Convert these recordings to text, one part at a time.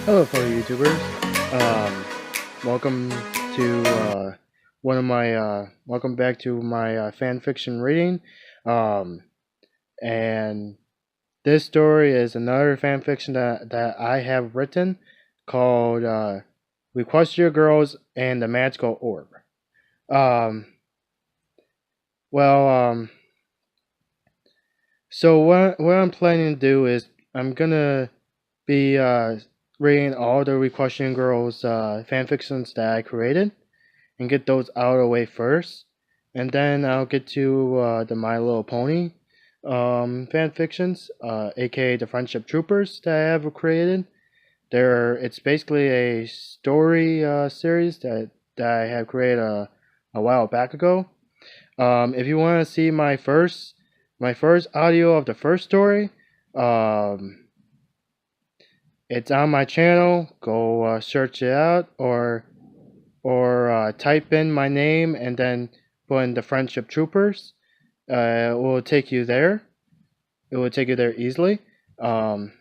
Hello, fellow YouTubers. Welcome to welcome back to my fan fiction reading. Um, and this story is another fan fiction that I have written called Equestria Girls and the Magical Orb. Um, well, so what I'm planning to do is I'm gonna be reading all the Equestrian Girls fan fictions that I created and get those out of the way first, and then I'll get to the My Little Pony fan fictions, aka the Friendship Troopers that I have created. It's basically a story series that I have created a while back ago. If you want to see my first audio of the first story, um, it's on my channel. Go search it out, or type in my name and then put in the Friendship Troopers. It will take you there. It will take you there easily. Um,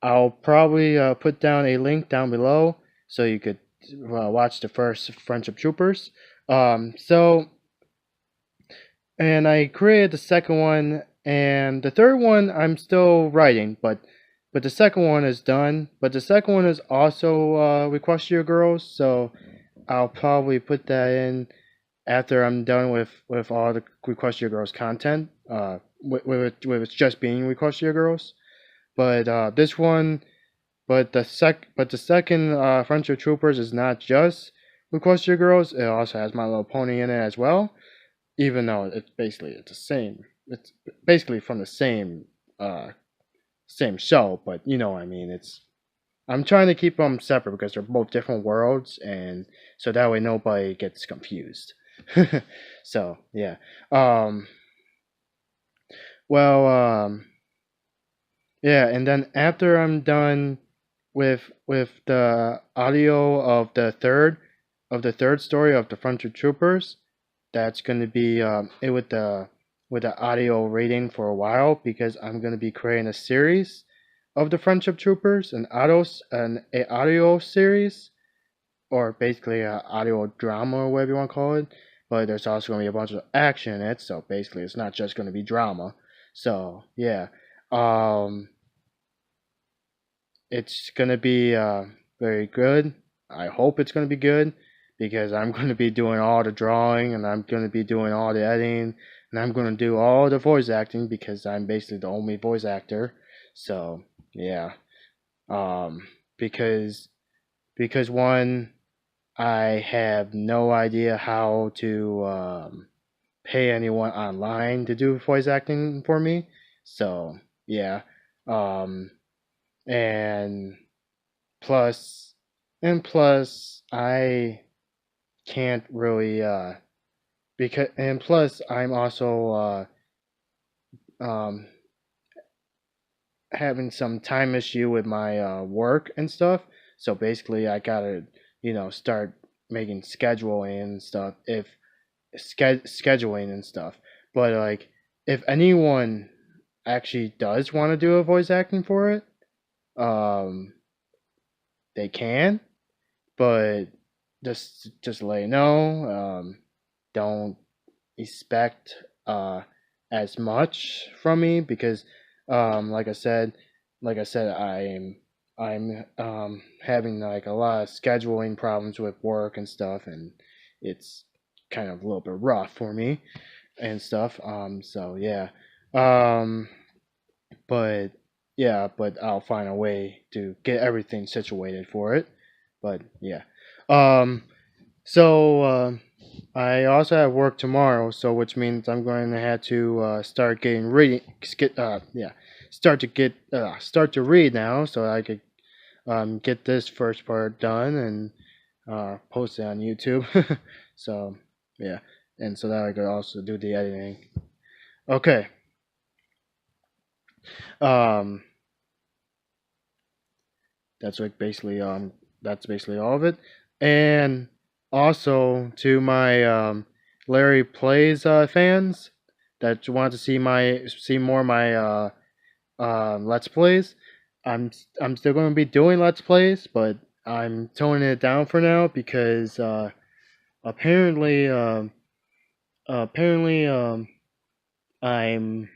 I'll probably put down a link down below so you could watch the first Friendship Troopers. So, and I created the second one, and the third one I'm still writing, but the second one is done. But the second one is also Equestria Girls, so I'll probably put that in after I'm done with all the Equestria Girls content. With it's just being Equestria Girls. But this one, but the second Friendship Troopers is not just Equestria Girls. It also has My Little Pony in it as well. Even though it's the same. It's basically from the same show, but you know what I mean. I'm trying to keep them separate because they're both different worlds, and so that way nobody gets confused. So yeah. Um, well, yeah, and then after I'm done with the audio of the third story of the Frontier Troopers, that's going to be it with the audio rating for a while because I'm going to be creating a series of the Friendship Troopers, an audio series, or basically a audio drama or whatever you want to call it. But there's also going to be a bunch of action in it, so basically it's not just going to be drama. So yeah, um, it's going to be very good. I hope it's going to be good because I'm going to be doing all the drawing and I'm going to be doing all the editing and I'm going to do all the voice acting because I'm basically the only voice actor. So yeah, um, because one, I have no idea how to pay anyone online to do voice acting for me. So yeah, um, and plus plus I can't really because and plus I'm also um, having some time issue with my work and stuff. So basically, I gotta start making scheduling and stuff. If scheduling and stuff, but like if anyone actually does want to do a voice acting for it, um, they can, but just let you know, don't expect as much from me because like I said, I'm having like a lot of scheduling problems with work and stuff, and it's kind of a little bit rough for me and stuff. So yeah. Um, but yeah, but I'll find a way to get everything situated for it. But yeah. Um, so I also have work tomorrow, so which means I'm going to have to start getting reading. Start to read now, so I could get this first part done and post it on YouTube. So yeah, and so that I could also do the editing. Okay. Um, that's like basically that's basically all of it, and also to my Larry Plays fans that want to see more of my Let's Plays. I'm still going to be doing Let's Plays, but I'm toning it down for now because apparently apparently I'm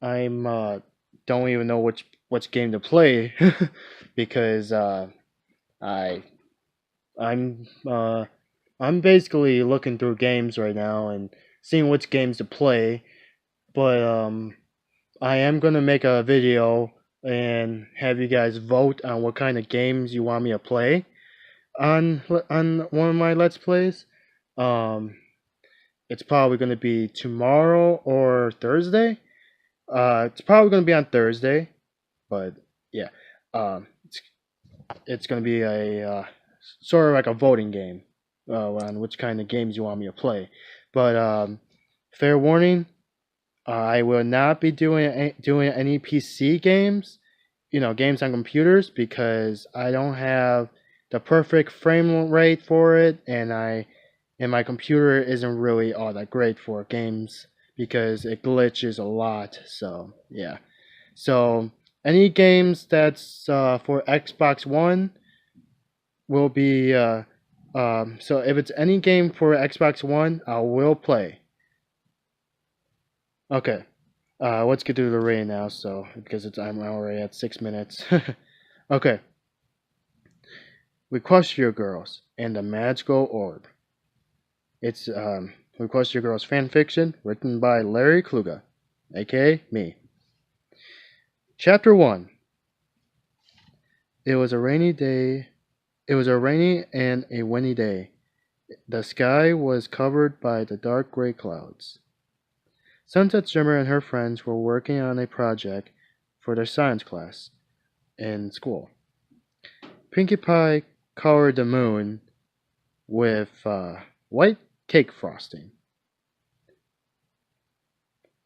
I'm don't even know which game to play because I I'm I'm basically looking through games right now and seeing which games to play, but I am gonna make a video and have you guys vote on what kind of games you want me to play on one of my Let's Plays. Um, it's probably gonna be tomorrow or Thursday. It's probably gonna be on Thursday, but yeah, it's gonna be a sort of like a voting game on which kind of games you want me to play. But fair warning, I will not be doing any PC games, games on computers because I don't have the perfect frame rate for it, and my computer isn't really all that great for games because it glitches a lot. So yeah, so any games that's for Xbox One will be so if it's any game for Xbox One, I will play. Okay. Let's get through the rating now, so because I'm already at 6 minutes. Okay. Equestria Girls and the Magical Orb. It's Equestria Girls fan fiction written by Larry Kluga, aka me. Chapter 1. It was a rainy day. It was a rainy and a windy day. The sky was covered by the dark gray clouds. Sunset Shimmer and her friends were working on a project for their science class in school. Pinkie Pie colored the moon with white cake frosting.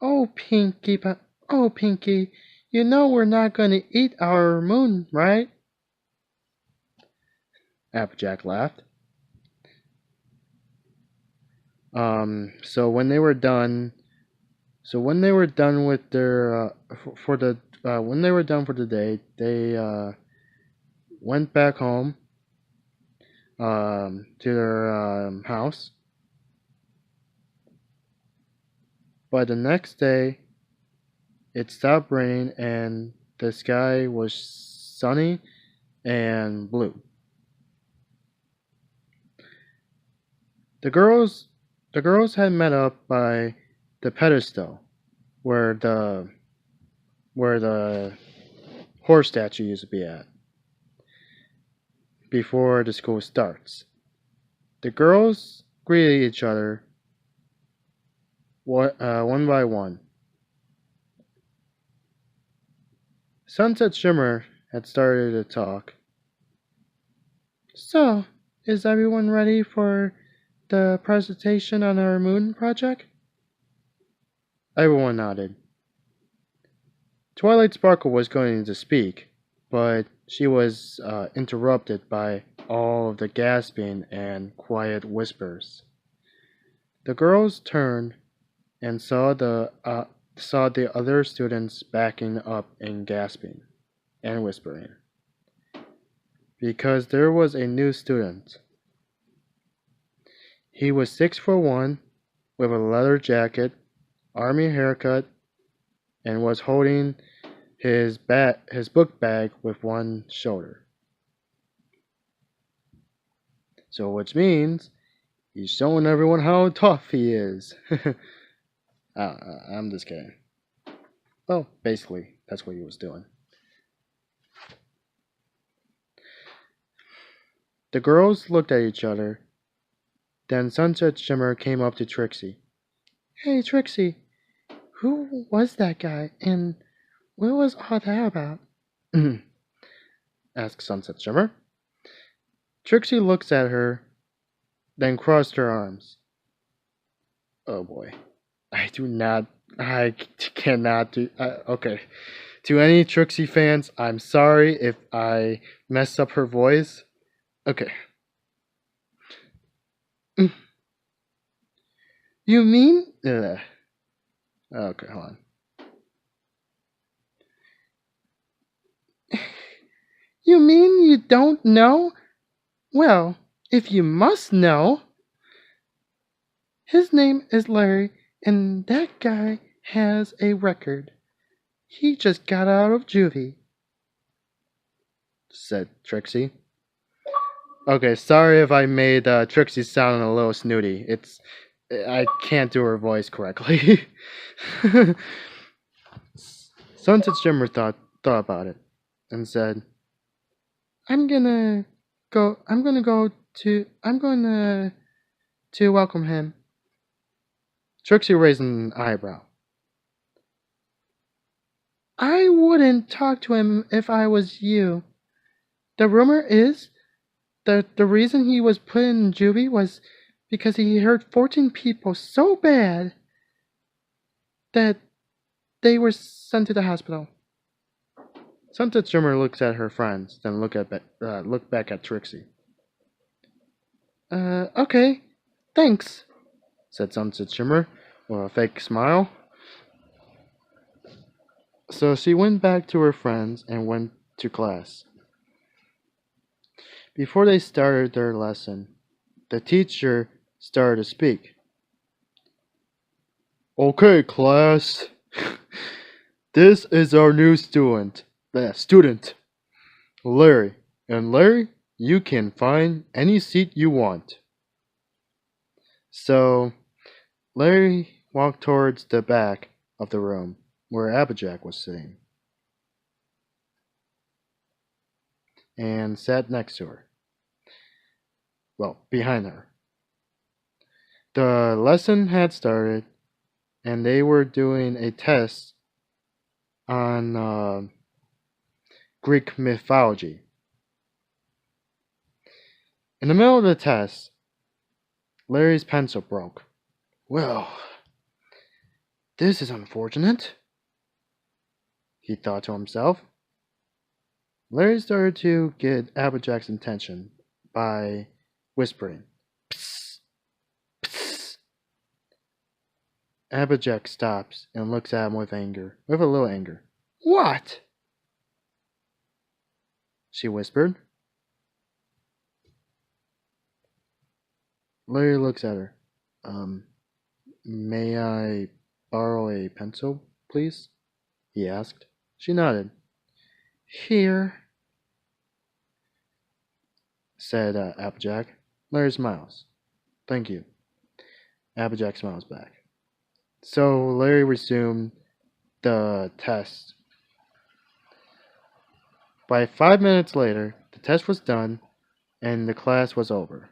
Oh, Pinkie Pie, oh, Pinkie, you know we're not going to eat our moon, right? Applejack laughed. So when they were done, with their for the when they were done for the day, they went back home to their house. But the next day, it stopped raining and the sky was sunny and blue. The girls had met up by the pedestal where the horse statue used to be at before the school starts. The girls greeted each other one by one. Sunset Shimmer had started to talk. So, is everyone ready for the presentation on our moon project? Everyone nodded. Twilight Sparkle was going to speak, but she was interrupted by all of the gasping and quiet whispers. The girls turned and saw the other students backing up and gasping and whispering because there was a new student. He was 6'1", with a leather jacket, army haircut, and was holding his book bag with one shoulder. So which means he's showing everyone how tough he is. I'm just kidding. Well, basically, that's what he was doing. The girls looked at each other. Then Sunset Shimmer came up to Trixie. Hey, Trixie, who was that guy, and what was all that about? asked Sunset Shimmer. Trixie looks at her, then crossed her arms. Oh boy. I cannot do. Okay. To any Trixie fans, I'm sorry if I messed up her voice. Okay. You mean? Okay, hold on. You mean you don't know? Well, if you must know, his name is Larry, and that guy has a record. He just got out of juvie, said Trixie. Okay, sorry if I made Trixie sound a little snooty. I can't do her voice correctly. Sunset Shimmer thought about it and said, I'm gonna to welcome him." Trixie raised an eyebrow. "I wouldn't talk to him if I was you. The rumor is that the reason he was put in juvie was because he hurt 14 people so bad that they were sent to the hospital." Sunset Shimmer looks at her friends, then look back at Trixie. Okay, thanks," said Sunset Shimmer with a fake smile. So she went back to her friends and went to class. Before they started their lesson, the teacher started to speak. "Okay, class. This is our new student, Larry. And Larry, you can find any seat you want." So Larry walked towards the back of the room where Applejack was sitting and sat next to her. Well, behind her. The lesson had started and they were doing a test on Greek mythology. In the middle of the test, Larry's pencil broke. "Well, this is unfortunate," he thought to himself. Larry started to get Applejack's attention by whispering, "Psst, psst." Applejack stops and looks at him with a little anger. "What?" she whispered. Larry looks at her. May I borrow a pencil, please?" he asked. She nodded. "Here," said Applejack. Larry smiles. "Thank you." Applejack smiles back. So Larry resumed the test. By 5 minutes later, the test was done and the class was over.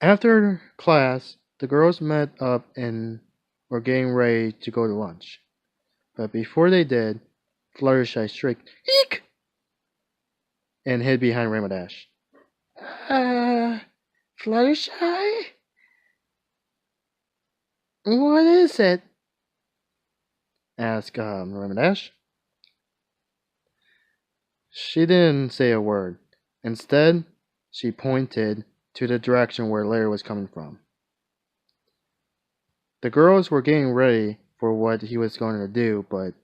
After class, the girls met up and were getting ready to go to lunch. But before they did, Fluttershy shrieked, "Eek!" and hid behind Rainbow Dash. Fluttershy? What is it?" asked Rainbow Dash. She didn't say a word. Instead, she pointed to the direction where Larry was coming from. The girls were getting ready for what he was going to do, but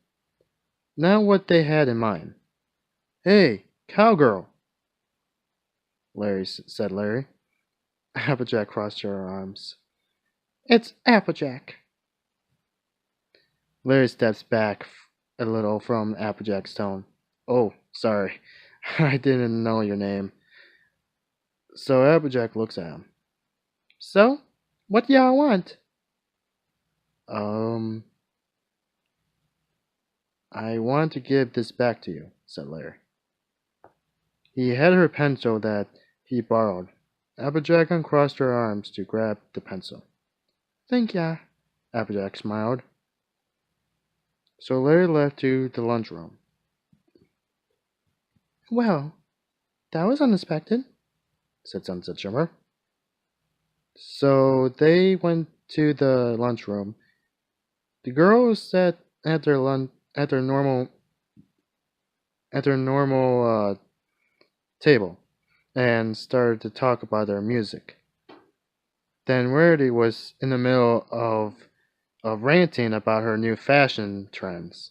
not what they had in mind. "Hey, cowgirl," said Larry. Applejack crossed her arms. "It's Applejack." Larry steps back a little from Applejack's tone. "Oh, sorry. I didn't know your name." So Applejack looks at him. "So, what y'all want?" "I want to give this back to you," said Larry. He had her pencil that he borrowed. Applejack uncrossed her arms to grab the pencil. "Thank ya," Applejack smiled. So Larry left to the lunchroom. "Well, that was unexpected," said Sunset Shimmer. So they went to the lunchroom. The girls sat at their normal table and started to talk about their music. Then Rarity was in the middle of ranting about her new fashion trends.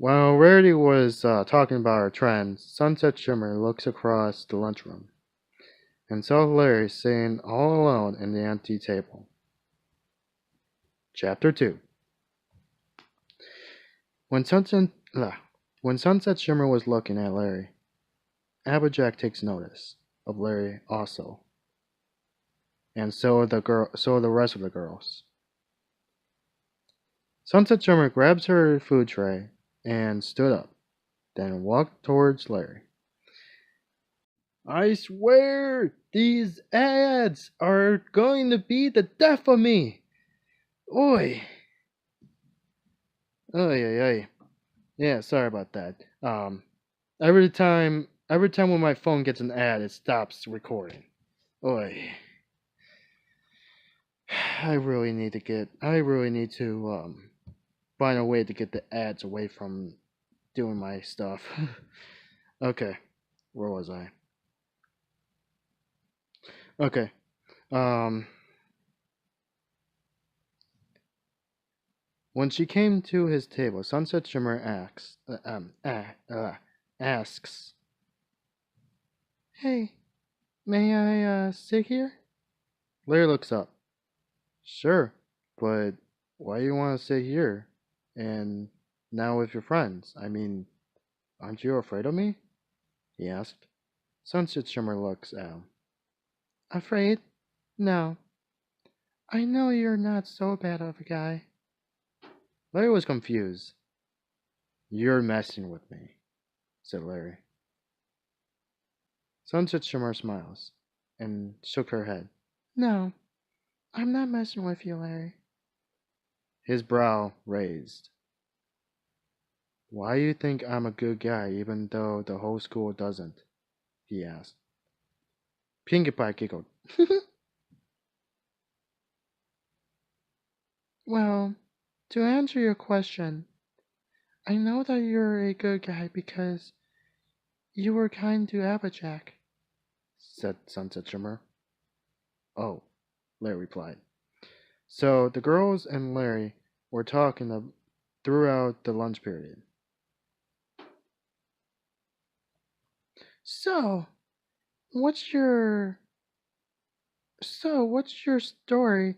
While Rarity was talking about her trends, Sunset Shimmer looks across the lunchroom and saw Larry sitting all alone in the empty table. Chapter 2. When Sunset Shimmer was looking at Larry, Applejack takes notice of Larry also, and so the rest of the girls. Sunset Shimmer grabs her food tray and stood up, then walked towards Larry. I swear these ads are going to be the death of me. Oi. Oi, oi, oi. Yeah, sorry about that. Every time when my phone gets an ad, it stops recording. Oi. I really need to find a way to get the ads away from doing my stuff. Okay, where was I? Okay. Um, when she came to his table, Sunset Shimmer asks, "Hey, may I sit here?" Larry looks up. Sure, but why do you want to sit here? And now with your friends? I mean, aren't you afraid of me? He asked. Sunset Shimmer looks at him. Afraid? No. I know you're not so bad of a guy. Larry was confused. You're messing with me, said Larry. Sunset Shimmer smiles and shook her head. No, I'm not messing with you, Larry. His brow raised. Why do you think I'm a good guy even though the whole school doesn't? He asked. Pinkie Pie giggled. Well, to answer your question, I know that you're a good guy because you were kind to Applejack, said Sunset Shimmer. Oh, Larry replied. So the girls and Larry were talking throughout the lunch period. So, what's your what's your story?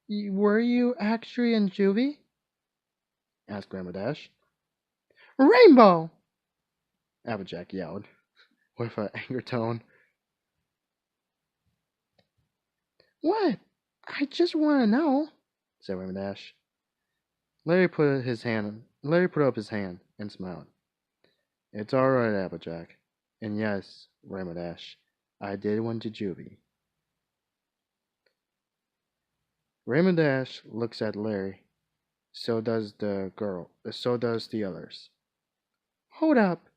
Were you actually in juvie? Asked Grandma Dash. Rainbow! Applejack yelled with an anger tone. What? I just want to know, said Grandma Dash. Larry put up his hand and smiled. It's all right, Applejack. And yes, Grandma Dash, I did went to juvie. Raymond Dash looks at Larry. So does the girl. So does the others. Hold up.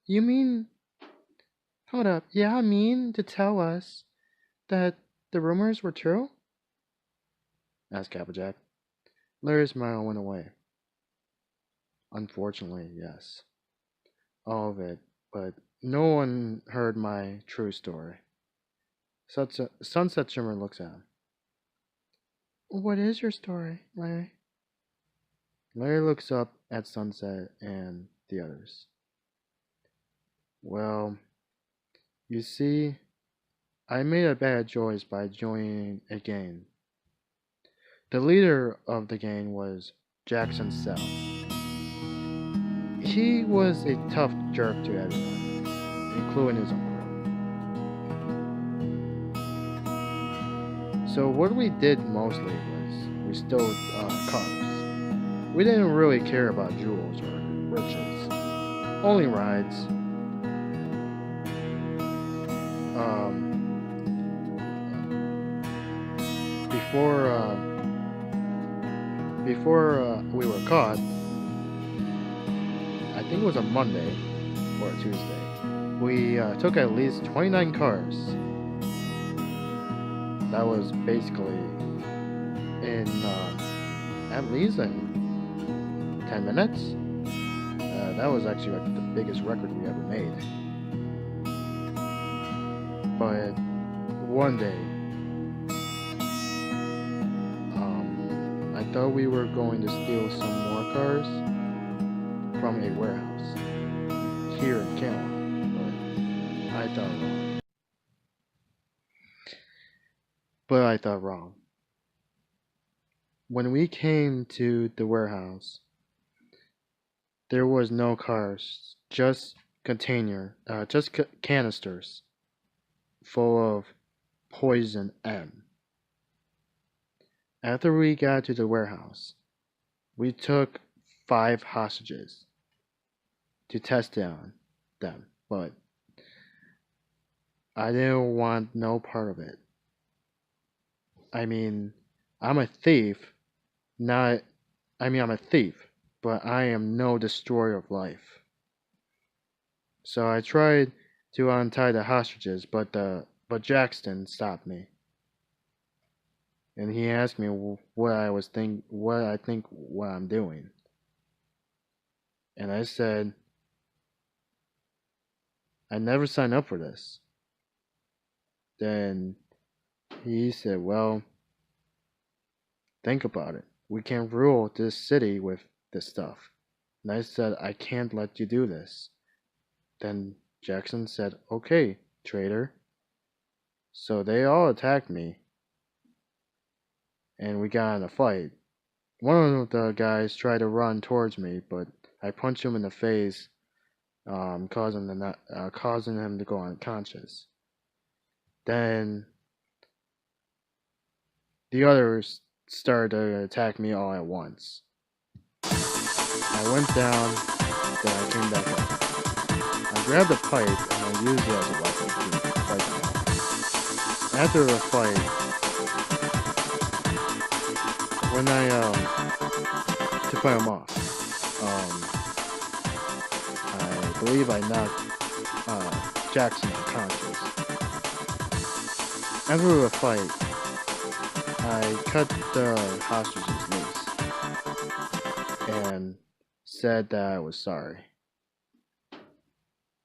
You mean... Hold up. Yeah, I mean to tell us that the rumors were true? Asked Applejack. Larry's smile went away. Unfortunately, yes. All of it. But no one heard my true story. Sunset Shimmer looks at him. What is your story, Larry? Larry looks up at Sunset and the others. Well, you see, I made a bad choice by joining a gang. The leader of the gang was Jackson South. He was a tough jerk to everyone, including his own girl. So what we did mostly was we stole cars. We didn't really care about jewels or riches, only rides. Before we were caught, I think it was a Monday or a Tuesday, we took at least 29 cars. That was basically in at least in 10 minutes. That was actually like the biggest record we ever made. But one day, I thought we were going to steal some more cars, from a warehouse here in Canada, but I thought wrong. But I thought wrong. When we came to the warehouse, there was no cars, just canisters full of poison M. After we got to the warehouse, we took 5 hostages to test on them, but I didn't want no part of it. I mean, I'm a thief, not. I'm a thief, but I am no destroyer of life. So I tried to untie the hostages, but Jackson stopped me, and he asked me what I'm doing, and I said I never signed up for this. Then he said, "Well, think about it. We can't rule this city with this stuff." And I said, "I can't let you do this." Then Jackson said, "Okay, traitor." So they all attacked me, and we got in a fight. One of the guys tried to run towards me, but I punched him in the face, causing him to go unconscious. Then the others started to attack me all at once. I went down, then I came back up. I grabbed a pipe and I used it as a weapon to fight them off. After the fight, when to fight them off, I believe I knocked Jackson unconscious. After the fight, I cut the hostages loose and said that I was sorry.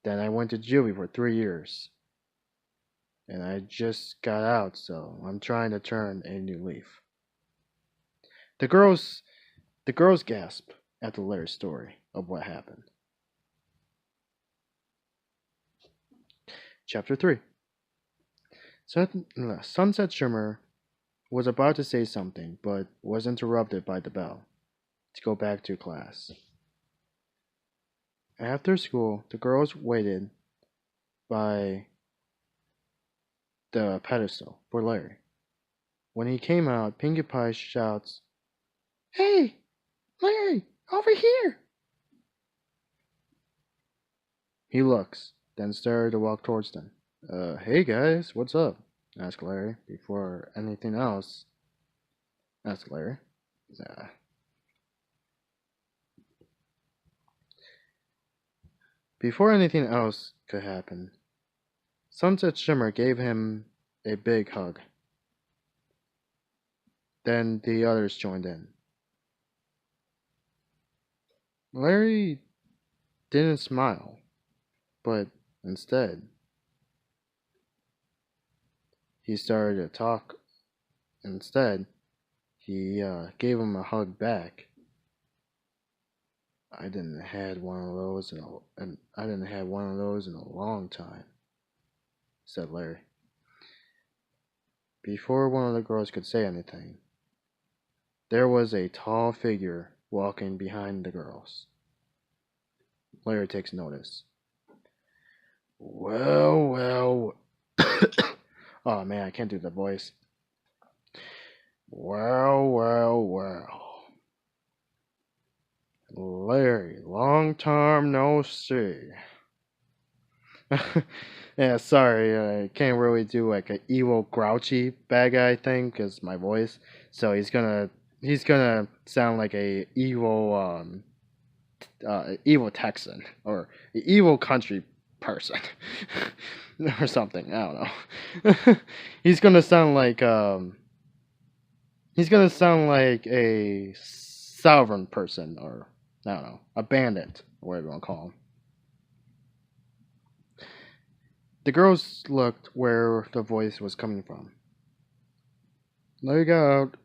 Then I went to juvie for 3 years, and I just got out, so I'm trying to turn a new leaf. The girls gasp at the later story of what happened. Chapter 3. Sunset Shimmer was about to say something, but was interrupted by the bell to go back to class. After school, the girls waited by the pedestal for Larry. When he came out, Pinkie Pie shouts, "Hey, Larry, over here!" He looks, then started to walk towards them. Hey guys, what's up?" asked Larry. Before anything else, asked Larry. Before anything else could happen, Sunset Shimmer gave him a big hug. Then the others joined in. Larry didn't smile, but instead, he started to talk. Instead, he gave him a hug back. I didn't have one of those in a long time," said Larry. Before one of the girls could say anything, there was a tall figure walking behind the girls. Larry takes notice. Well. Oh man, I can't do the voice. Well. Larry, long time no see. Yeah, sorry, I can't really do like an evil, grouchy bad guy thing because my voice. So he's gonna sound like a evil Texan or evil country person or something. I don't know. He's gonna sound like a sovereign person, or I don't know, a bandit, or whatever you want to call him. The girls looked where the voice was coming from. Larry got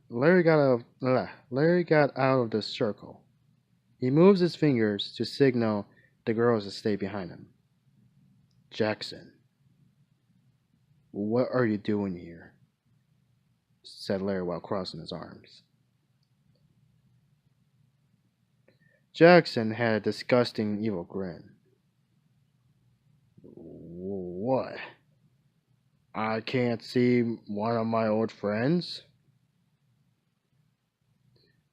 out of the circle. He moves his fingers to signal the girls to stay behind him. Jackson, what are you doing here? Said Larry while crossing his arms. Jackson had a disgusting, evil grin. What? I can't see one of my old friends?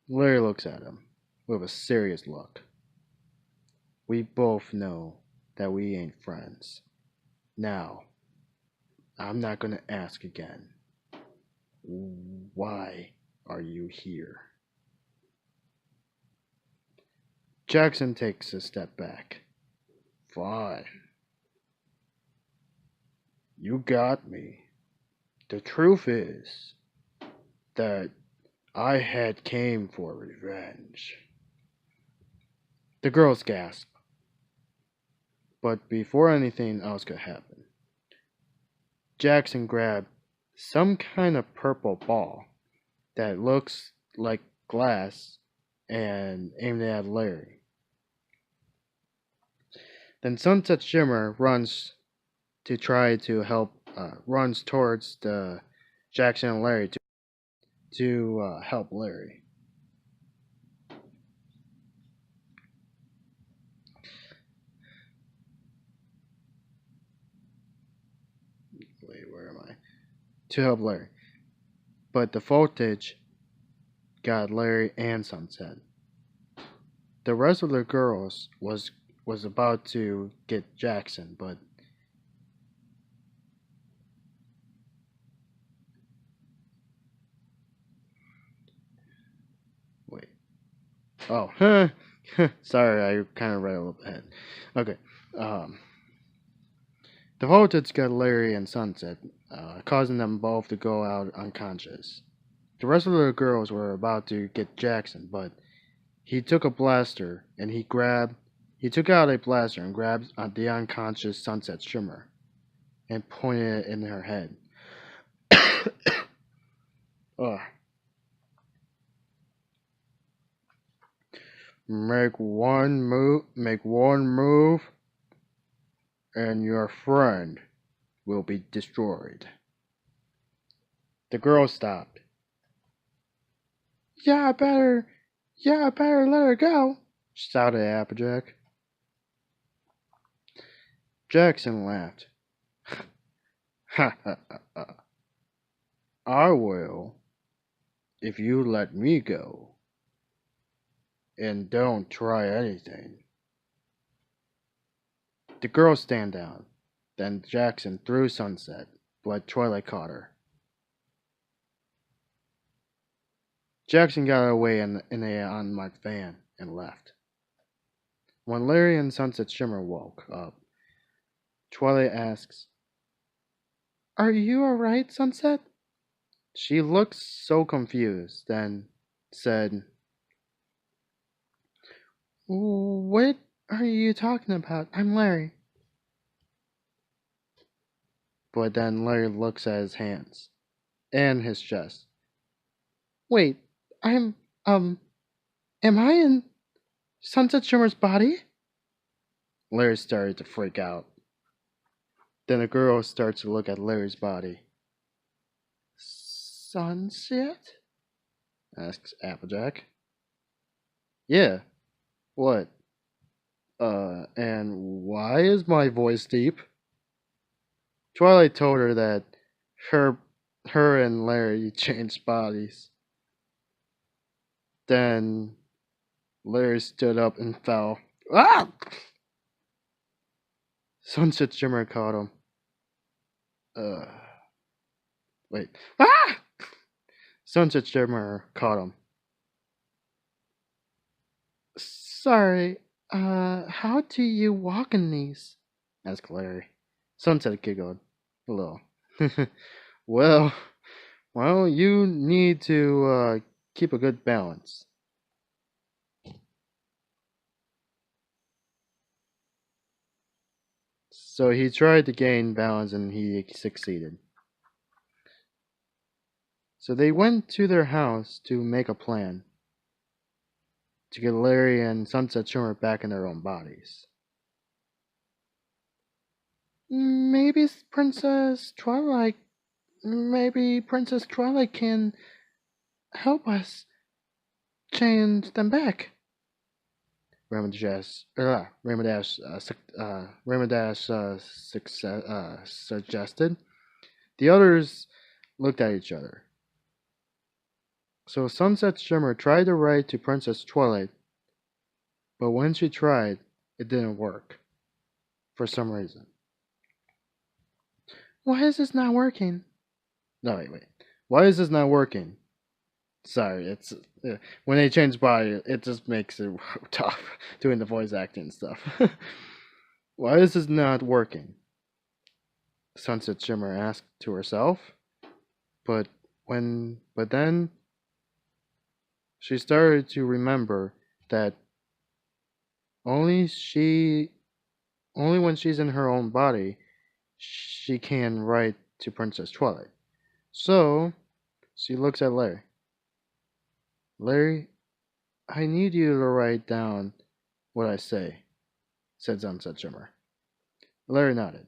Larry looks at him with a serious look. We both know that we ain't friends. Now, I'm not gonna ask again. Why are you here? Jackson takes a step back. Fine. You got me. The truth is that I had came for revenge. The girls gasp. But before anything else could happen, Jackson grabbed some kind of purple ball that looks like glass and aimed it at Larry. Then Sunset Shimmer runs to try to help, runs towards the Jackson and Larry to help Larry. Wait, where am I? To help Larry. But the voltage got Larry and Sunset. The rest of the girls was about to get Jackson, but wait. Oh, sorry, I kind of read a little ahead. Okay. Um, the voltage got Larry and Sunset, causing them both to go out unconscious. The rest of the girls were about to get Jackson, but he took a blaster and he took out a blaster and grabbed the unconscious Sunset Shimmer and pointed it in her head. Ugh. Make one move, and your friend will be destroyed. The girl stopped. Yeah, I better let her go, shouted Applejack. Jackson laughed. Ha ha ha. I will, if you let me go, and don't try anything. The girl stand down. Then Jackson threw Sunset, but Twilight caught her. Jackson got away in a unmarked van and left. When Larry and Sunset Shimmer woke up, Twilight asks, Are you alright, Sunset? She looked so confused, then said, What are you talking about? I'm Larry. But then Larry looks at his hands and his chest. Wait, I'm, am I in Sunset Shimmer's body? Larry started to freak out. Then a girl starts to look at Larry's body. Sunset? Asks Applejack. Yeah. What? And why is my voice deep? Twilight told her that her and Larry changed bodies. Then Larry stood up and fell. Ah! Sunset Shimmer caught him. Uh, wait. Ah! Sunset Shimmer caught him. Sorry, how do you walk in these? Asked Larry. Sunset giggled a little. well, well, you need to keep a good balance. So he tried to gain balance and he succeeded. So they went to their house to make a plan. to get Larry and Sunset Shimmer back in their own bodies. Maybe Princess Twilight. Maybe Princess Twilight can help us change them back. Raymond suggested. The others looked at each other. So Sunset Shimmer tried to write to Princess Twilight, but when she tried, it didn't work. For some reason. Why is this not working? No, wait. Why is this not working? Sorry, it's when they change body, it just makes it tough doing the voice acting and stuff. Why is this not working? Sunset Shimmer asked to herself. But then she started to remember that only when she's in her own body, she can write to Princess Twilight. So, she looks at Larry. Larry, I need you to write down what I say, said Sunset Shimmer. Larry nodded.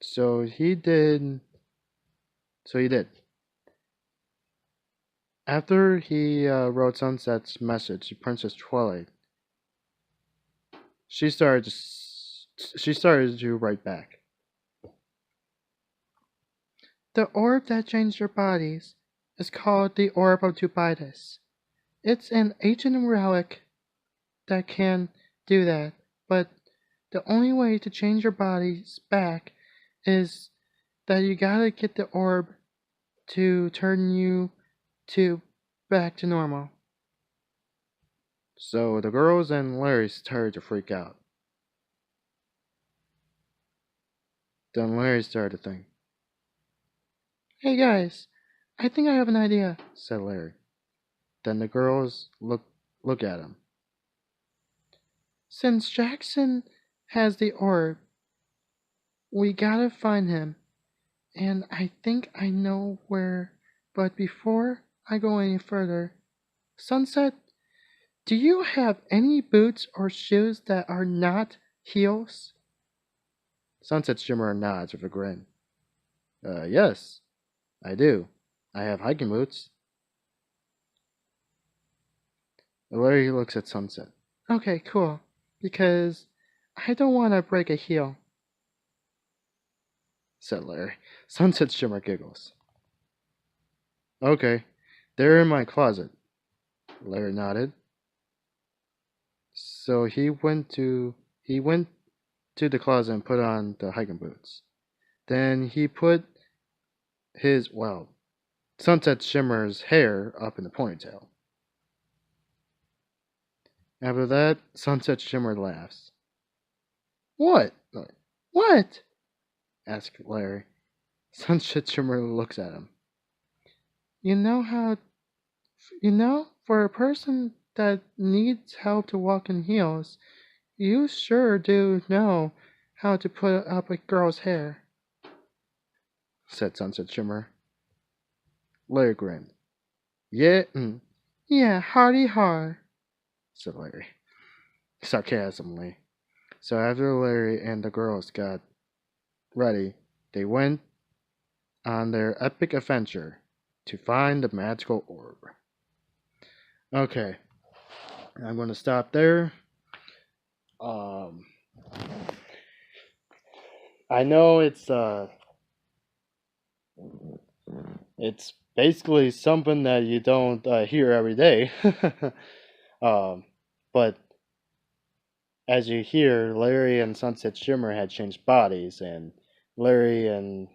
So he did. After he wrote Sunset's message to Princess Twilight, she started to write back. The orb that changed your bodies is called the Orb of Tubitus. It's an ancient relic that can do that, but the only way to change your bodies back is that you gotta get the orb to turn you back to normal. So the girls and Larry started to freak out. Then Larry started to think. Hey guys, I think I have an idea, said Larry. Then the girls look at him. Since Jackson has the orb, we gotta find him. And I think I know where, but before I go any further, Sunset, do you have any boots or shoes that are not heels? Sunset Shimmer nods with a grin. Yes, I do. I have hiking boots. Larry looks at Sunset. Okay, cool. Because I don't want to break a heel, said Larry. Sunset Shimmer giggles. Okay, they're in my closet. Larry nodded. So he went to the closet and put on the hiking boots. Then he put Sunset Shimmer's hair up in the ponytail. After that, Sunset Shimmer laughs. What? What? Asked Larry. Sunset Shimmer looks at him. For a person that needs help to walk in heels, you sure do know how to put up a girl's hair, said Sunset Shimmer. Larry grinned. Yeah, hardy har, said Larry, sarcasmically. So after Larry and the girls got ready, they went on their epic adventure to find the magical orb. Okay, I'm going to stop there. I know it's basically something that you don't hear every day. But as you hear, Larry and Sunset Shimmer had changed bodies, and Larry and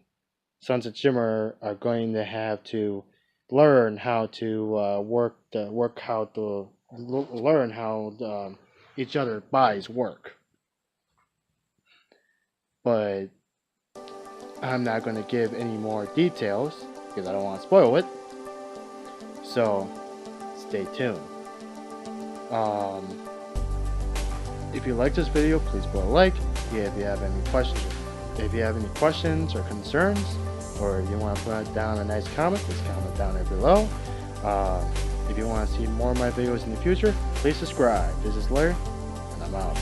Sunset Shimmer are going to have to learn how to learn how each other's bodies work. But I'm not going to give any more details because I don't want to spoil it. So stay tuned. If you like this video, please put a like. If you have any questions or concerns, or if you want to put down a nice comment, just comment down there below. If you want to see more of my videos in the future, please subscribe. This is Larry, and I'm out.